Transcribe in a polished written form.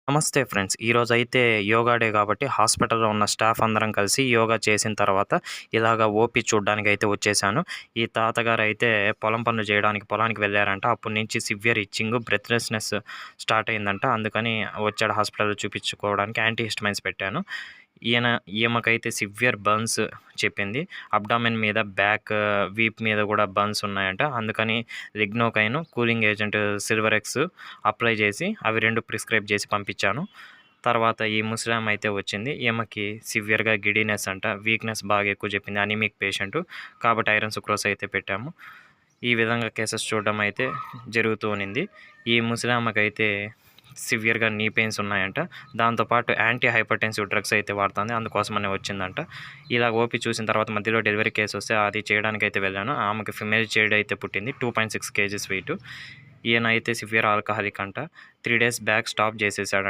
నమస్తే ఫ్రెండ్స్. ఈరోజైతే యోగా డే కాబట్టి హాస్పిటల్‌లో ఉన్న స్టాఫ్ అందరం కలిసి యోగా చేసిన తర్వాత ఇలాగ ఓపీ చూడ్డానికైతే వచ్చేసాను. ఈ తాతగారైతే పొలం పనులు చేయడానికి పొలానికి వెళ్లారంట. అప్పటి నుంచి సివియర్ ఇచ్చింగ్, బ్రెత్‌లెస్‌నెస్ స్టార్ట్ అయిందంట. అందుకని వచ్చాడు హాస్పిటల్‌లో చూపించుకోవడానికి. యాంటీ హిస్టమైన్స్ పెట్టాను. ఈమెకైతే సివియర్ బర్న్స్ చెప్పింది. అబ్డామెన్ మీద, బ్యాక్, వీప్ మీద కూడా బర్న్స్ ఉన్నాయంట. అందుకని లిగ్నోకైన్, కూలింగ్ ఏజెంట్ సిల్వరెక్స్ అప్లై చేసి అవి 2 ప్రిస్క్రైబ్ చేసి పంపించాను. తర్వాత ఈ ముసలామె అయితే వచ్చింది. ఈమెకి సివియర్‌గా గిడీనెస్ అంట. వీక్‌నెస్ బాగా ఎక్కువ చెప్పింది. Anaemic patient. కాబట్టి ఐరన్ సుక్రోస్ అయితే పెట్టాము. ఈ విధంగా కేసెస్ చూడడం అయితే జరుగుతూ ఉన్నింది. ఈ ముసలామెకైతే సివియర్‌గా నీ పెయిన్స్ ఉన్నాయంట. దాంతోపాటు యాంటీ హైపర్‌టెన్సివ్ డ్రగ్స్ అయితే వాడుతుంది. అందుకోసమనే వచ్చిందంట. ఇలా ఓపీ చూసిన తర్వాత మధ్యలో డెలివరీ కేస్ వస్తే అది చేయడానికైతే వెళ్ళాను. ఆమెకి ఫిమేల్ చైల్డ్ అయితే పుట్టింది. 2.6 కేజీస్ వెయిట్. ఈయన అయితే సివియర్ ఆల్కహాలిక్ అంట. 3 డేస్ బ్యాక్ స్టాప్ చేసేసాడంట.